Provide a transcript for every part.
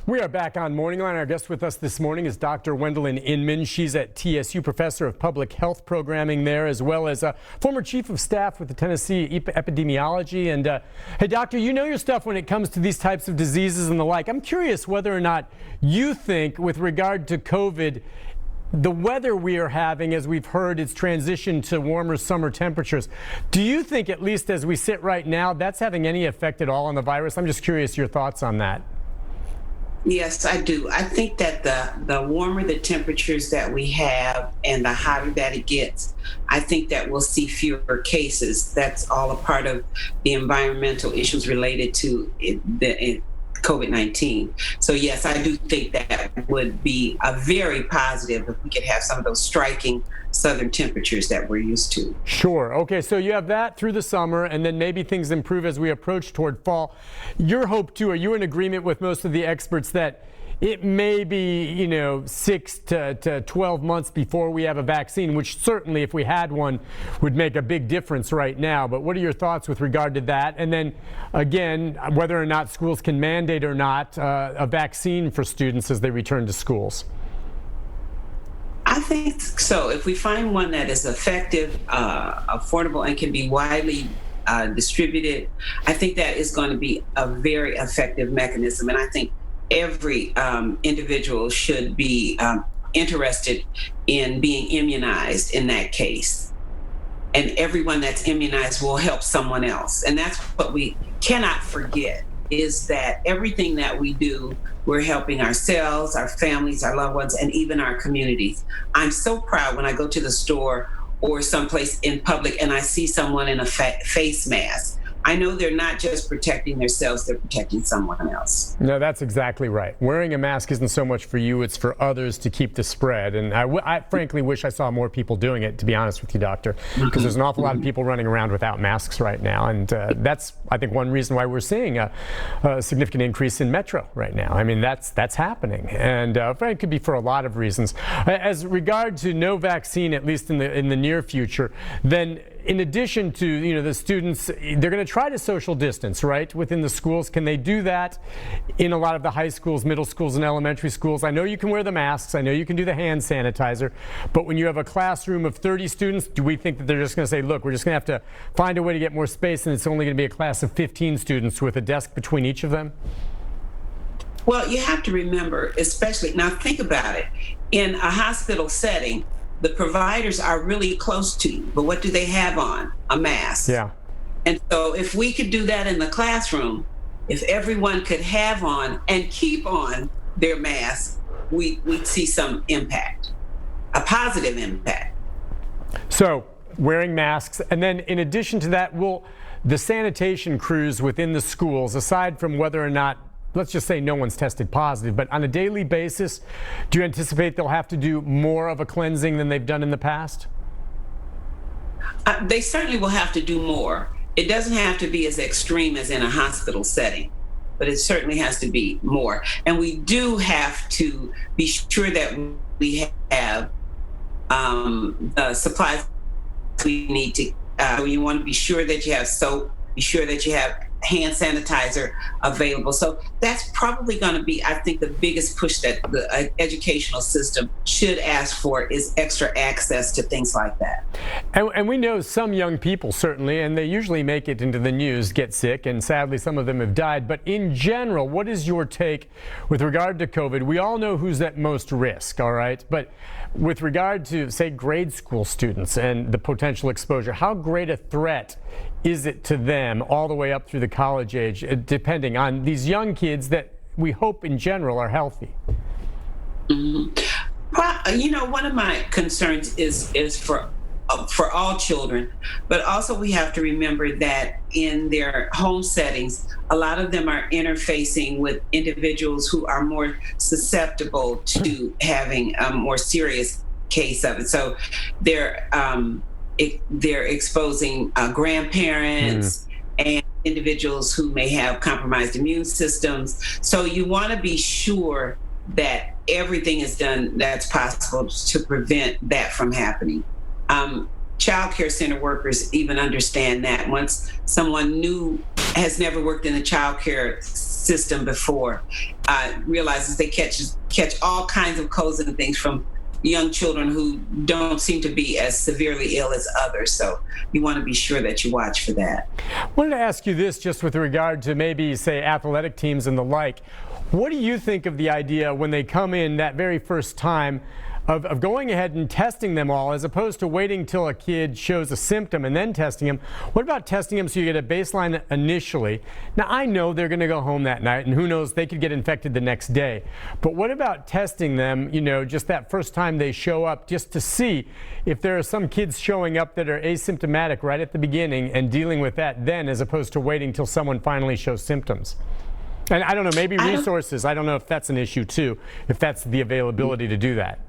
We are back on Morning Line. Our guest with us this morning is Dr. Wendelyn Inman. She's at TSU, professor of public health programming there, as well as a former chief of staff with the Tennessee Epidemiology. And hey, doctor, you know your stuff when it comes to these types of diseases and the like. I'm curious whether or not you think, with regard to COVID, the weather we are having, as we've heard, it's transitioned to warmer summer temperatures. Do you think, at least as we sit right now, that's having any effect at all on the virus? I'm just curious your thoughts on that. Yes, I do. I think that the warmer the temperatures that we have and the hotter that it gets, I think that we'll see fewer cases. That's all a part of the environmental issues related to COVID-19. So yes, I do think that would be a very positive if we could have some of those striking southern temperatures that we're used to. Sure. Okay, so you have that through the summer, and then maybe things improve as we approach toward fall. Your hope, too, are you in agreement with most of the experts that it may be, 6 to 12 months before we have a vaccine, which certainly, if we had one, would make a big difference right now. But what are your thoughts with regard to that? And then, again, whether or not schools can mandate or not a vaccine for students as they return to schools? I think so. If we find one that is effective, affordable, and can be widely distributed, I think that is going to be a very effective mechanism. And I think every individual should be interested in being immunized in that case. And everyone that's immunized will help someone else. And that's what we cannot forget, is that everything that we do, we're helping ourselves, our families, our loved ones, and even our communities. I'm so proud when I go to the store or someplace in public and I see someone in a face mask. I know they're not just protecting themselves, they're protecting someone else. No, that's exactly right. Wearing a mask isn't so much for you, it's for others to keep the spread. And I frankly wish I saw more people doing it, to be honest with you, doctor, because there's an awful lot of people running around without masks right now. And that's, I think, one reason why we're seeing a significant increase in Metro right now. I mean, that's happening. And it could be for a lot of reasons. As regard to no vaccine, at least in the near future, then in addition to, the students, they're going to try to social distance, right, within the schools. Can they do that in a lot of the high schools, middle schools, and elementary schools? I know you can wear the masks. I know you can do the hand sanitizer. But when you have a classroom of 30 students, do we think that they're just going to say, look, we're just going to have to find a way to get more space, and it's only going to be a class of 15 students with a desk between each of them? Well, you have to remember, especially, now think about it, in a hospital setting, the providers are really close to you, but what do they have on? A mask. Yeah. And so if we could do that in the classroom, if everyone could have on and keep on their mask, we'd see some impact, a positive impact. So wearing masks, and then in addition to that, will the sanitation crews within the schools, aside from whether or not, let's just say no one's tested positive, but on a daily basis, do you anticipate they'll have to do more of a cleansing than they've done in the past? They certainly will have to do more. It doesn't have to be as extreme as in a hospital setting, but it certainly has to be more. And we do have to be sure that we have the supplies we need to. You want to be sure that you have soap, be sure that you have hand sanitizer available. So that's probably going to be, I think, the biggest push that the educational system should ask for, is extra access to things like that. And we know some young people, certainly, and they usually make it into the news, get sick, and sadly some of them have died. But in general, what is your take with regard to COVID? We all know who's at most risk, all right? But with regard to, say, grade school students and the potential exposure, how great a threat is it to them all the way up through the college age, depending on these young kids that we hope in general are healthy? Mm-hmm. Well, one of my concerns is for all children, but also we have to remember that in their home settings, a lot of them are interfacing with individuals who are more susceptible to having a more serious case of it. So they're exposing grandparents and individuals who may have compromised immune systems. So you want to be sure that everything is done that's possible to prevent that from happening. Child care center workers even understand that. Once someone new has never worked in a child care system before, realizes they catch all kinds of colds and things from young children who don't seem to be as severely ill as others. So you want to be sure that you watch for that. I wanted to ask you this just with regard to maybe, say, athletic teams and the like. What do you think of the idea when they come in that very first time of going ahead and testing them all as opposed to waiting till a kid shows a symptom and then testing them? What about testing them so you get a baseline initially? Now, I know they're going to go home that night, and who knows, they could get infected the next day. But what about testing them, just that first time they show up, just to see if there are some kids showing up that are asymptomatic right at the beginning and dealing with that then, as opposed to waiting till someone finally shows symptoms? And I don't know, maybe resources. I don't know if that's an issue too, if that's the availability to do that.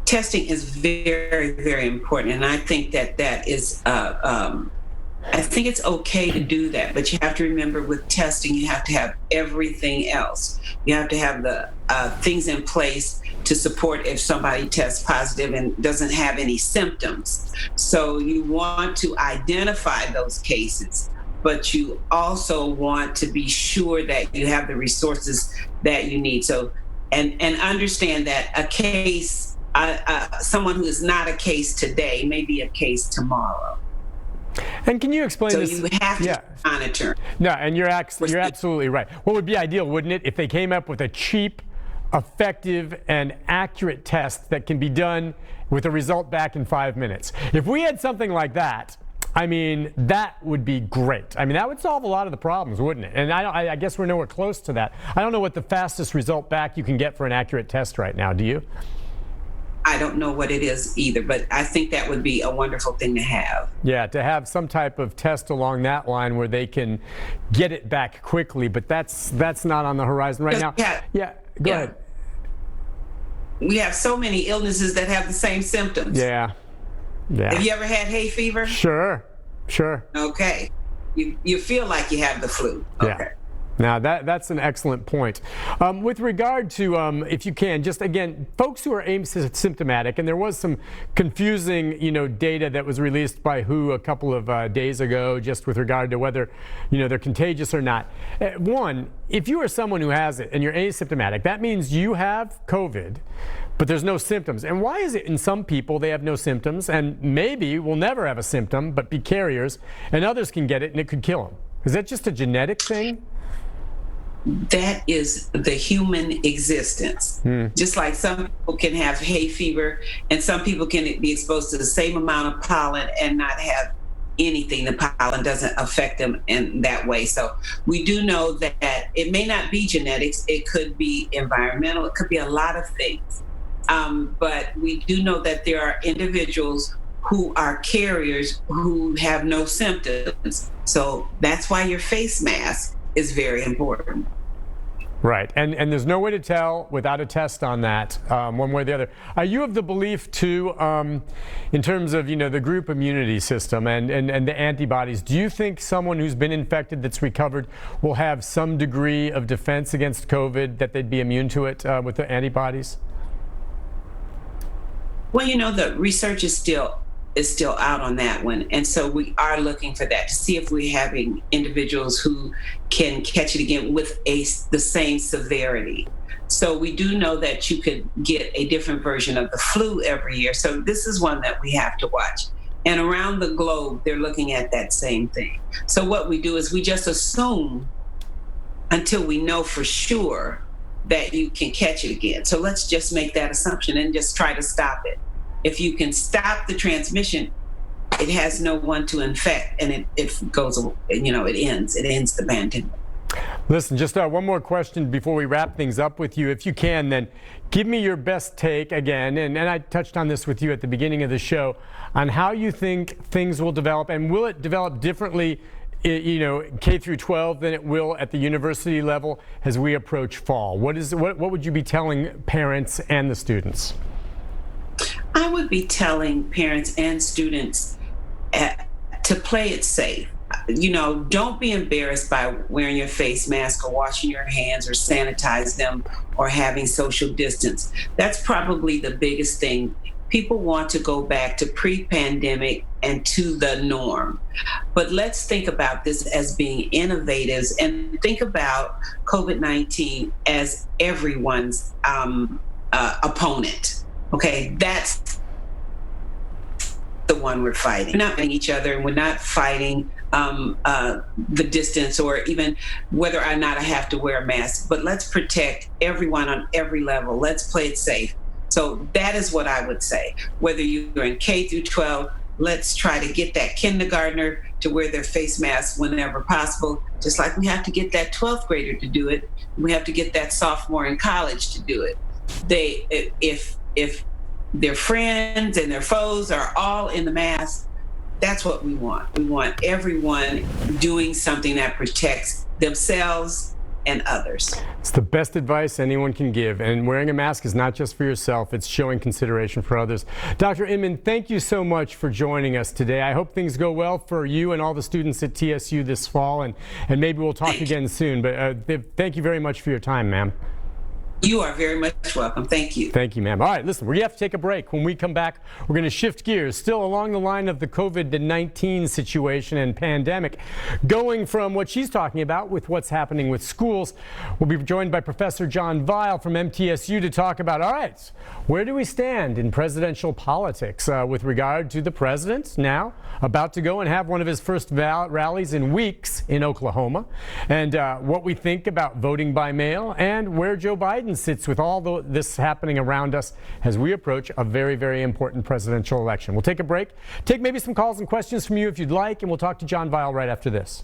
Testing is very, very important, and I think that is. I think it's okay to do that, but you have to remember with testing, you have to have everything else. You have to have the things in place to support if somebody tests positive and doesn't have any symptoms. So you want to identify those cases, but you also want to be sure that you have the resources that you need. So, and understand that a case. Someone who is not a case today may be a case tomorrow. And can you explain this? So you have to monitor. No, and you're absolutely right. What would be ideal, wouldn't it, if they came up with a cheap, effective, and accurate test that can be done with a result back in 5 minutes? If we had something like that, that would be great. That would solve a lot of the problems, wouldn't it? And I guess we're nowhere close to that. I don't know what the fastest result back you can get for an accurate test right now. Do you? I don't know what it is either, but I think that would be a wonderful thing to have. Yeah, to have some type of test along that line where they can get it back quickly, but that's not on the horizon right now. Go ahead. We have so many illnesses that have the same symptoms. Yeah. Have you ever had hay fever? Sure. Okay. You feel like you have the flu. Okay. Yeah. Now, that's an excellent point. With regard to, if you can, just again, folks who are asymptomatic, and there was some confusing, data that was released by WHO a couple of days ago, just with regard to whether, they're contagious or not. One, if you are someone who has it and you're asymptomatic, that means you have COVID, but there's no symptoms. And why is it in some people they have no symptoms and maybe will never have a symptom but be carriers, and others can get it and it could kill them? Is that just a genetic thing? That is the human existence. Just like some people can have hay fever and some people can be exposed to the same amount of pollen and not have anything. The pollen doesn't affect them in that way. So we do know that it may not be genetics. It could be environmental. It could be a lot of things. But we do know that there are individuals who are carriers who have no symptoms. So that's why your face mask is very important. Right, and there's no way to tell without a test on that, one way or the other. Are you of the belief, too, in terms of, the group immunity system and the antibodies, do you think someone who's been infected that's recovered will have some degree of defense against COVID, that they'd be immune to it with the antibodies? Well, the research is still out on that one. And so we are looking for that to see if we're having individuals who can catch it again with the same severity. So we do know that you could get a different version of the flu every year. So this is one that we have to watch. And around the globe, they're looking at that same thing. So what we do is we just assume until we know for sure that you can catch it again. So let's just make that assumption and just try to stop it. If you can stop the transmission, it has no one to infect, and it goes, it ends the pandemic. Listen, just one more question before we wrap things up with you. If you can, then give me your best take again, and I touched on this with you at the beginning of the show, on how you think things will develop, and will it develop differently, K through 12 than it will at the university level as we approach fall? What would you be telling parents and the students? I would be telling parents and students to play it safe. Don't be embarrassed by wearing your face mask or washing your hands or sanitize them or having social distance. That's probably the biggest thing. People want to go back to pre-pandemic and to the norm. But let's think about this as being innovators and think about COVID-19 as everyone's opponent. Okay, that's the one we're fighting. We're not fighting each other, and we're not fighting the distance or even whether or not I have to wear a mask. But let's protect everyone on every level. Let's play it safe. So that is what I would say. Whether you're in K through 12, let's try to get that kindergartner to wear their face mask whenever possible, just like we have to get that 12th grader to do it. We have to get that sophomore in college to do it. If their friends and their foes are all in the mask, that's what we want. We want everyone doing something that protects themselves and others. It's the best advice anyone can give. And wearing a mask is not just for yourself, it's showing consideration for others. Dr. Inman, thank you so much for joining us today. I hope things go well for you and all the students at TSU this fall, and maybe we'll talk again soon. But thank you very much for your time, ma'am. You are very much welcome. Thank you. Thank you, ma'am. All right, listen, we have to take a break. When we come back, we're going to shift gears, still along the line of the COVID-19 situation and pandemic, going from what she's talking about with what's happening with schools. We'll be joined by Professor John Weil from MTSU to talk about, all right, where do we stand in presidential politics with regard to the president now about to go and have one of his first rallies in weeks in Oklahoma, and what we think about voting by mail and where Joe Biden sits with all this happening around us as we approach a very, very important presidential election. We'll take a break, take maybe some calls and questions from you if you'd like, and we'll talk to John Weil right after this.